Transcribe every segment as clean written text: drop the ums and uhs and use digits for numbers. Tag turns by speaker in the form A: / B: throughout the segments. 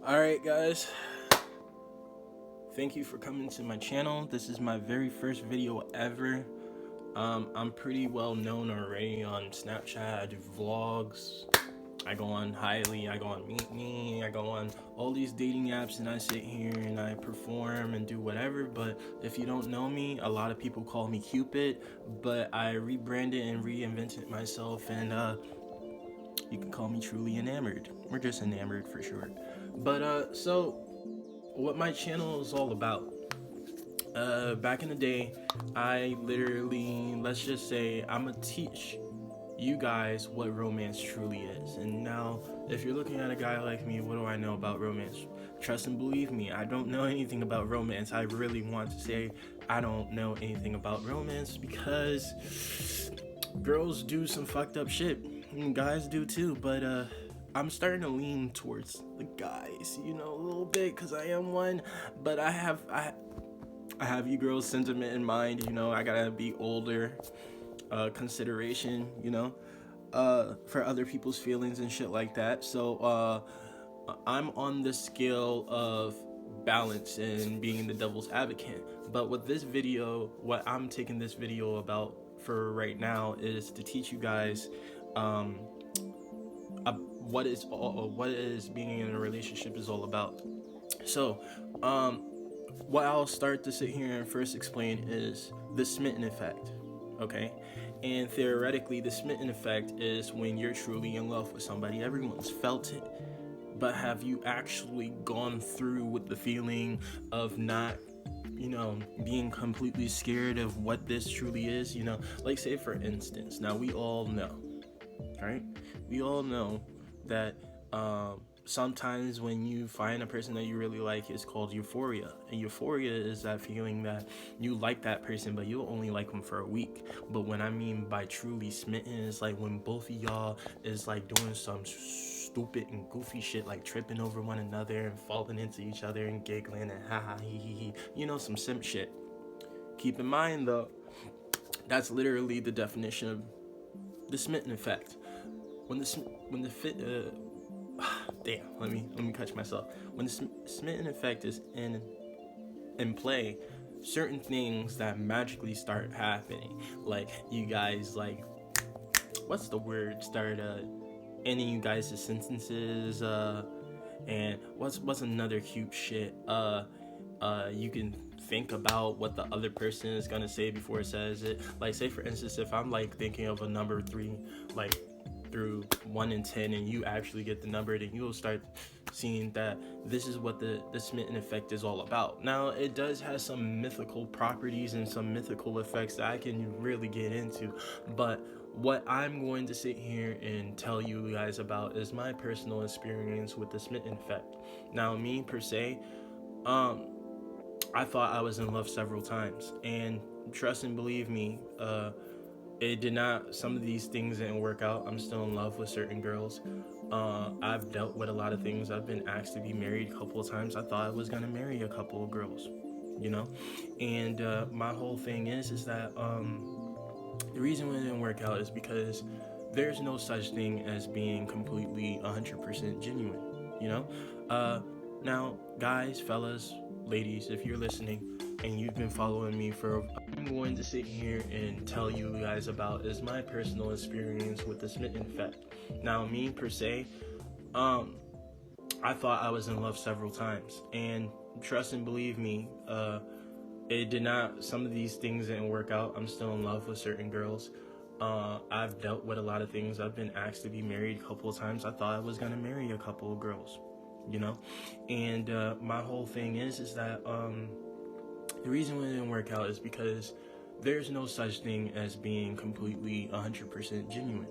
A: Alright guys, thank you for coming to my channel. This is my very first video ever. I'm pretty well known already on Snapchat. I do vlogs, I go on Highly, I go on Meet Me, I go on all these dating apps, and I sit here and I perform and do whatever. But if you don't know me, a lot of people call me Cupid, but I rebranded and reinvented myself, and you can call me Truly Enamored. We're just enamored for short. But so what my channel is all about, back in the day, I literally, let's just say, I'ma teach you guys what romance truly is. And now, if you're looking at a guy like me, what do I know about romance? Trust and believe me, I don't know anything about romance. I really want to say I don't know anything about romance, because girls do some fucked up shit, and guys do too. But I'm starting to lean towards the guys, a little bit, because I am one. But I have you girls' sentiment in mind. I gotta be older, consideration, for other people's feelings and shit like that. So I'm on the scale of balance and being the devil's advocate. But with this video, what I'm taking this video about for right now is to teach you guys what is being in a relationship is all about. So what I'll start to sit here and first explain is the smitten effect. Okay, and theoretically, the smitten effect is when you're truly in love with somebody. Everyone's felt it, but have you actually gone through with the feeling of not being completely scared of what this truly is? Like, say for instance, now we all know, right? We all know that sometimes when you find a person that you really like, it's called euphoria. And euphoria is that feeling that you like that person, but you'll only like them for a week. But when I mean by truly smitten, it's like when both of y'all is like doing some stupid and goofy shit, like tripping over one another and falling into each other and giggling and ha ha he he he, some simp shit. Keep in mind though, that's literally the definition of the smitten effect. When the fit damn, let me catch myself. When the smitten effect is in play, certain things that magically start happening, like you guys, like, what's the word, start ending you guys' sentences, and what's another cute shit, you can think about what the other person is gonna say before it says it. Like, say for instance, if I'm like thinking of a number 3, like through 1 and 10, and you actually get the number, then you'll start seeing that this is what the smitten effect is all about. Now, it does have some mythical properties and some mythical effects that I can really get into, but what I'm going to sit here and tell you guys about is my personal experience with the smitten effect. Now, me per se, I thought I was in love several times, and trust and believe me, it did not. Some of these things didn't work out. I'm still in love with certain girls. I've dealt with a lot of things. I've been asked to be married a couple of times. I thought I was gonna marry a couple of girls, and my whole thing is that the reason it didn't work out is because there's no such thing as being completely 100% genuine. Now, guys, fellas, ladies, if you're listening and you've been following me for, I'm going to sit here and tell you guys about is my personal experience with the smitten effect. Now, me per se, I thought I was in love several times, and trust and believe me, it did not. Some of these things didn't work out. I'm still in love with certain girls. I've dealt with a lot of things. I've been asked to be married a couple of times. I thought I was gonna marry a couple of girls, and my whole thing is that the reason it didn't work out is because there's no such thing as being completely 100% genuine.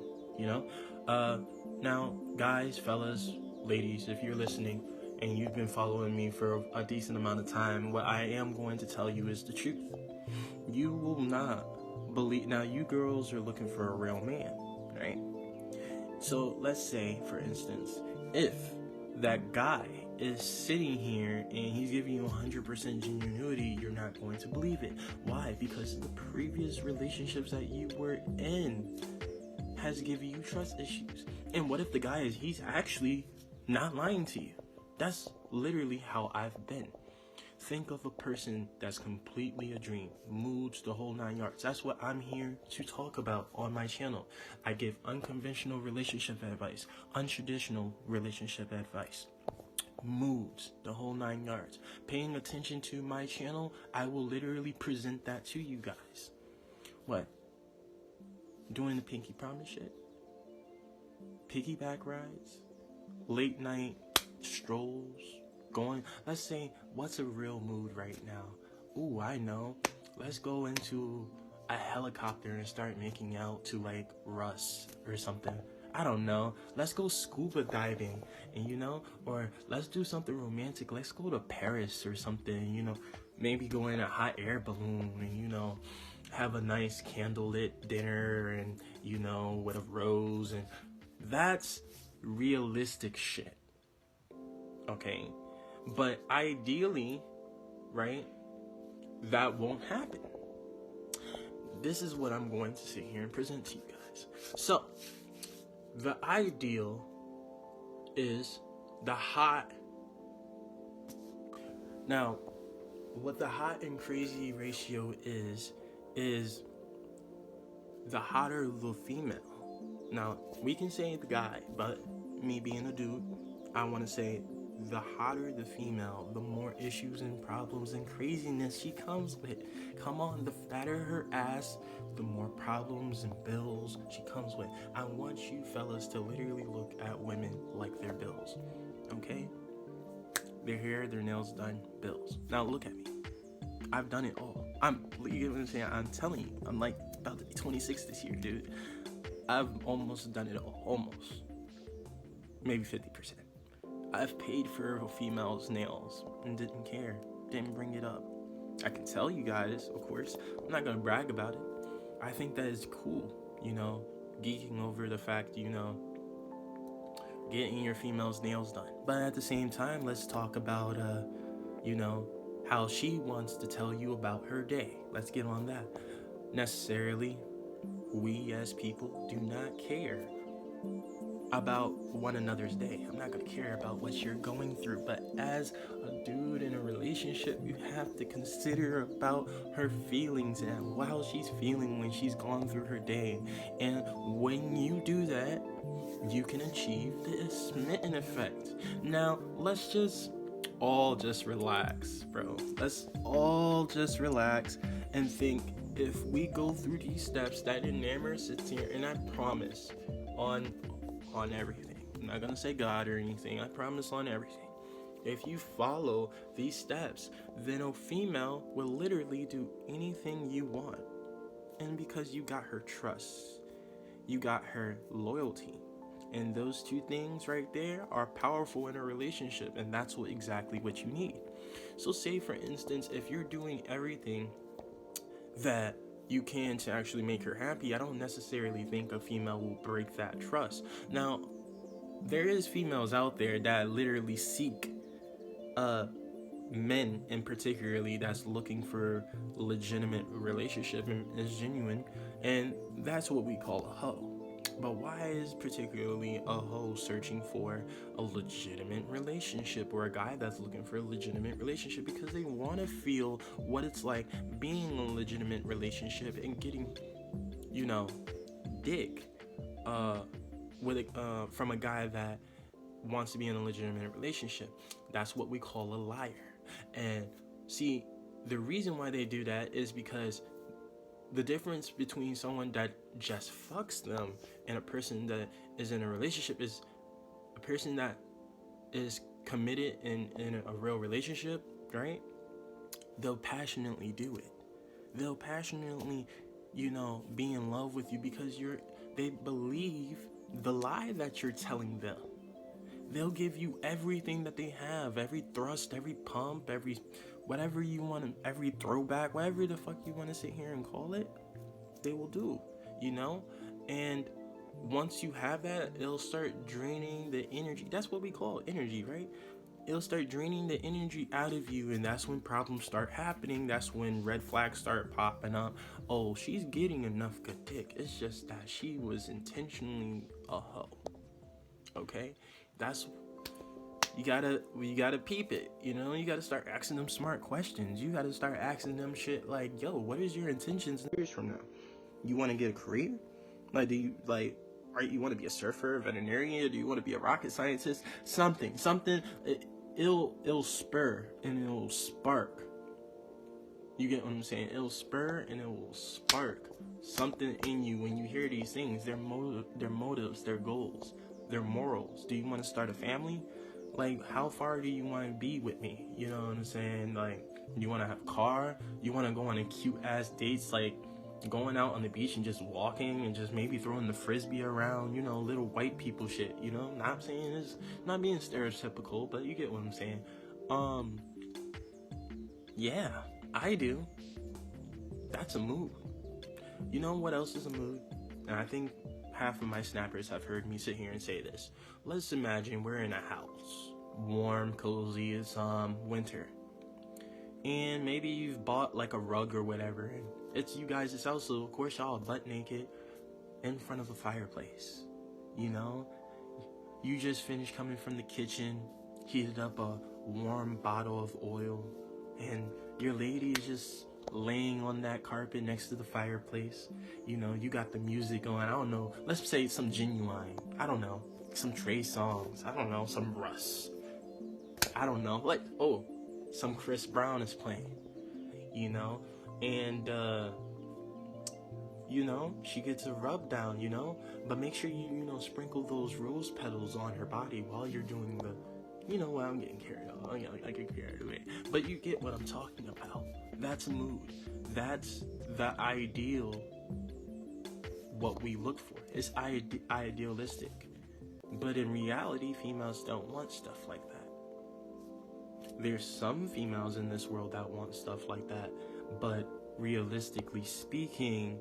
A: Now, guys, fellas, ladies, if you're listening and you've been following me for a decent amount of time, what I am going to tell you is the truth. You will not believe. Now, you girls are looking for a real man, right? So let's say, for instance, if that guy is sitting here and he's giving you 100% genuinity, you're not going to believe it. Why? Because the previous relationships that you were in has given you trust issues. And what if the guy he's actually not lying to you? That's literally how I've been. Think of a person that's completely a dream, moods, the whole 9 yards. That's what I'm here to talk about on my channel. I give unconventional relationship advice, untraditional relationship advice, moods, the whole 9 yards. Paying attention to my channel, I will literally present that to you guys. What? Doing the pinky promise shit? Piggyback rides? Late night strolls? Going, let's say, what's a real mood right now? Ooh, I know. Let's go into a helicopter and start making out to like Russ or something. I don't know. Let's go scuba diving, and or let's do something romantic. Let's go to Paris or something, maybe go in a hot air balloon and, have a nice candlelit dinner and, with a rose. And that's realistic shit. Okay? But ideally, right, that won't happen. This is what I'm going to sit here and present to you guys. So, the ideal is the hot. Now, what the hot and crazy ratio is the hotter the female. Now, we can say the guy, but me being a dude, I want to say the hotter the female, the more issues and problems and craziness she comes with. Come on, the fatter her ass, the more problems and bills she comes with. I want you fellas to literally look at women like they're bills, okay? Their hair, their nails done, bills. Now look at me. I've done it all. I'm telling you, I'm like about to be 26 this year, dude. I've almost done it all, almost. Maybe 50%. I've paid for a female's nails and didn't care, didn't bring it up. I can tell you guys, of course, I'm not gonna brag about it. I think that is cool, geeking over the fact, getting your female's nails done. But at the same time, let's talk about, how she wants to tell you about her day. Let's get on that. Necessarily, we as people do not care about one another's day. I'm not gonna care about what you're going through, but as a dude in a relationship, you have to consider about her feelings and how she's feeling when she's gone through her day. And when you do that, you can achieve the Smitten effect. Now, let's all just relax, bro. Let's all just relax and think, if we go through these steps, that enamor sits here, and I promise on everything. I'm not gonna say God or anything. I promise on everything. If you follow these steps, then a female will literally do anything you want. And because you got her trust, you got her loyalty. And those two things right there are powerful in a relationship, and that's exactly what you need. So say, for instance, if you're doing everything that you can to actually make her happy, I don't necessarily think a female will break that trust. Now, there is females out there that literally seek men, in particularly, that's looking for a legitimate relationship and is genuine, and that's what we call a hoe. But why is particularly a hoe searching for a legitimate relationship, or a guy that's looking for a legitimate relationship? Because they want to feel what it's like being in a legitimate relationship and getting, dick from a guy that wants to be in a legitimate relationship. That's what we call a liar. And see, the reason why they do that is because the difference between someone that just fucks them and a person that is in a relationship is a person that is committed in a real relationship, right? They'll passionately do it. They'll passionately, be in love with you because they believe the lie that you're telling them. They'll give you everything that they have, every thrust, every pump, every whatever you want, every throwback, whatever the fuck you want to sit here and call it, they will do, And once you have that, it'll start draining the energy. That's what we call energy, right? It'll start draining the energy out of you, and that's when problems start happening. That's when red flags start popping up. Oh, she's getting enough good dick. It's just that she was intentionally a hoe. Okay? That's you gotta peep it. You gotta start asking them smart questions. You gotta start asking them shit like, yo, what is your intentions years from now? You want to get a career? Like, do you like? You want to be a surfer, a veterinarian? Do you want to be a rocket scientist? Something. It'll spur and it'll spark. You get what I'm saying? It'll spur and it will spark something in you when you hear these things. Their motives, their goals, their morals. Do you want to start a family? Like, how far do you want to be with me? You know what I'm saying? Like, you want to have a car? You want to go on a cute ass dates, like going out on the beach and just walking and just maybe throwing the frisbee around, little white people shit, Not saying it's not being stereotypical, but you get what I'm saying. Yeah, I do. That's a mood. You know what else is a mood? And I think half of my snappers have heard me sit here and say this. Let's imagine we're in a house. Warm, cozy, it's winter. And maybe you've bought like a rug or whatever, and it's you guys' house, so of course y'all butt naked in front of a fireplace. You just finished coming from the kitchen, heated up a warm bottle of oil, and your lady is just laying on that carpet next to the fireplace. You got the music going. I don't know. Let's say some Genuine. I don't know. Some Trey Songz. I don't know. Some Russ. I don't know. Some Chris Brown is playing. And she gets a rub down. But make sure you sprinkle those rose petals on her body while you're doing the. I'm getting carried away. I get carried away. But you get what I'm talking about. That's mood. That's the ideal. What we look for. It's idealistic. But in reality, females don't want stuff like that. There's some females in this world that want stuff like that. But realistically speaking,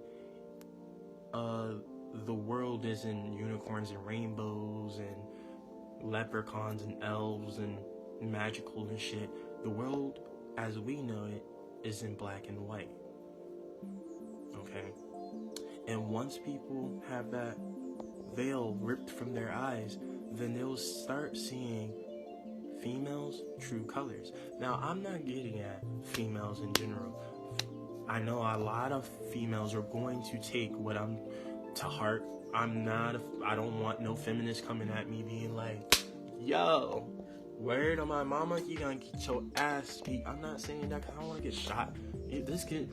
A: the world isn't unicorns and rainbows and leprechauns and elves and magical and shit. The world as we know it is in black and white. Okay? And once people have that veil ripped from their eyes, then they'll start seeing females' true colors. Now, I'm not getting at females in general. I know a lot of females are going to take what I'm to heart. I don't want no feminist coming at me being like, yo, word on my mama, you gonna get your ass beat. I'm not saying that because I don't want to get shot.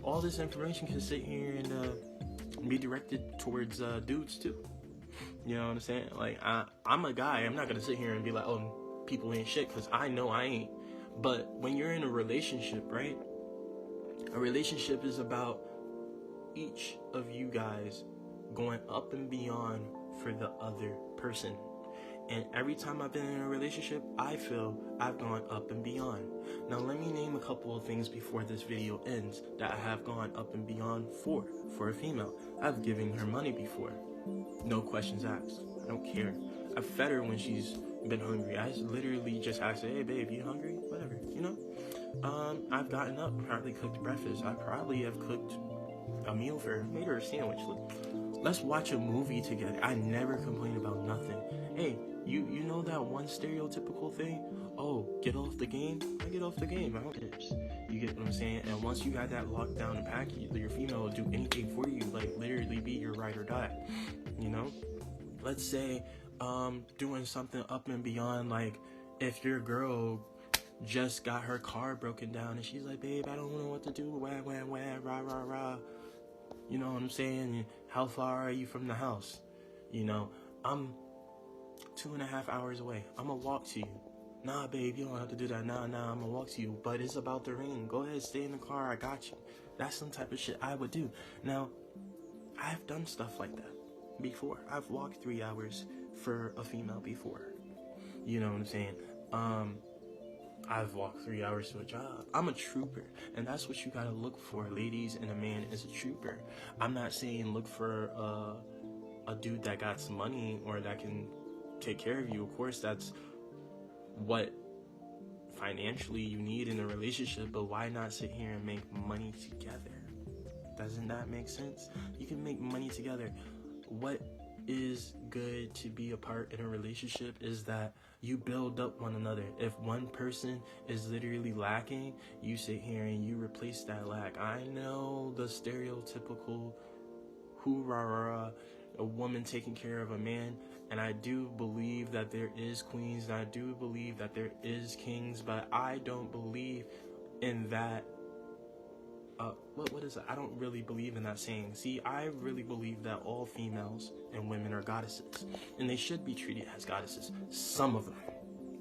A: All this information can sit here and be directed towards dudes too. You know what I'm saying? Like, I'm a guy. I'm not gonna sit here and be like, oh, people ain't shit, because I know I ain't. But when you're in a relationship, right? A relationship is about each of you guys going up and beyond for the other person. And every time I've been in a relationship, I feel I've gone up and beyond. Now, let me name a couple of things before this video ends that I have gone up and beyond for a female. I've given her money before. No questions asked. I don't care. I've fed her when she's been hungry. I literally just asked her, hey, babe, you hungry? Whatever, I've gotten up, probably cooked breakfast. I probably have cooked a meal for her, made her a sandwich. Let's watch a movie together. I never complain about nothing. Hey, you know that one stereotypical thing? Oh, get off the game? I get off the game. I don't tips. You get what I'm saying? And once you got that locked down and packed, your female will do anything for you, like literally be your ride or die. Let's say doing something up and beyond, like if your girl just got her car broken down and she's like, babe, I don't know what to do, wah, wah, wah, rah, rah, rah. You know what I'm saying? How far are you from the house? I'm 2.5 hours away. I'm gonna walk to you. Nah, babe, you don't have to do that. Nah, I'm gonna walk to you. But it's about to rain. Go ahead, stay in the car. I got you. That's some type of shit I would do. Now, I've done stuff like that before. I've walked 3 hours for a female before. You know what I'm saying? I've walked 3 hours to a job. I'm a trooper, and that's what you gotta look for, ladies, and a man is a trooper. I'm not saying look for a dude that got some money or that can take care of you. Of course, that's what financially you need in a relationship, but why not sit here and make money together? Doesn't that make sense? You can make money together. What is good to be a part in a relationship is that you build up one another. If one person is literally lacking, you sit here and you replace that lack. I know the stereotypical hoorah, a woman taking care of a man, and I do believe that there is queens, and I do believe that there is kings, but I don't believe in that. What is it? I don't really believe in that saying. See, I really believe that all females and women are goddesses, and they should be treated as goddesses. Some of them,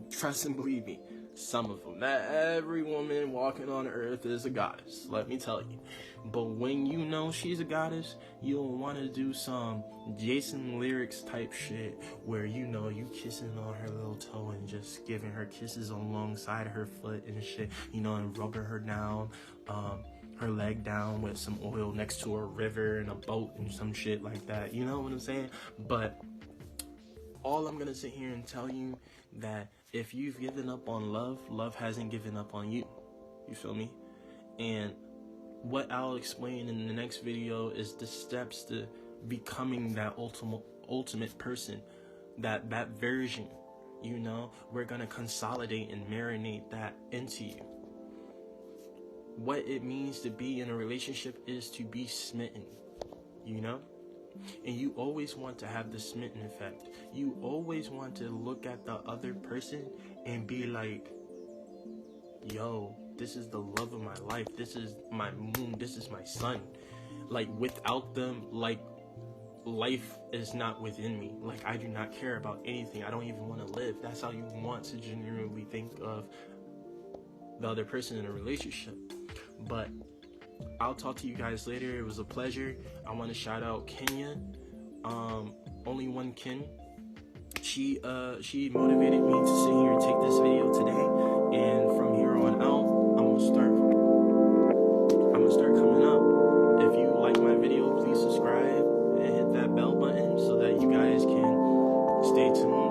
A: trust and believe me, some of them. Not every woman walking on earth is a goddess, let me tell you. But when you know she's a goddess, you'll want to do some Jason Lyrics type shit where you kissing on her little toe and just giving her kisses alongside her foot and shit, and rubbing her down, her leg down with some oil next to a river and a boat and some shit like that. You know what I'm saying? But all I'm gonna sit here and tell you that if you've given up on love, love hasn't given up on you. You feel me? And what I'll explain in the next video is the steps to becoming that ultimate person, that version. We're gonna consolidate and marinate that into you. What it means to be in a relationship is to be smitten, and you always want to have the smitten effect. You always want to look at the other person and be like, yo, this is the love of my life, this is my moon, this is my sun. Like, without them, like, life is not within me. Like, I do not care about anything. I don't even want to live. That's how you want to genuinely think of the other person in a relationship. But I'll talk to you guys later. It was a pleasure. I want to shout out Kenya, only one Ken. She motivated me to sit here and take this video today, and from here on out, I'm gonna start coming up. If you like my video, please subscribe and hit that bell button so that you guys can stay tuned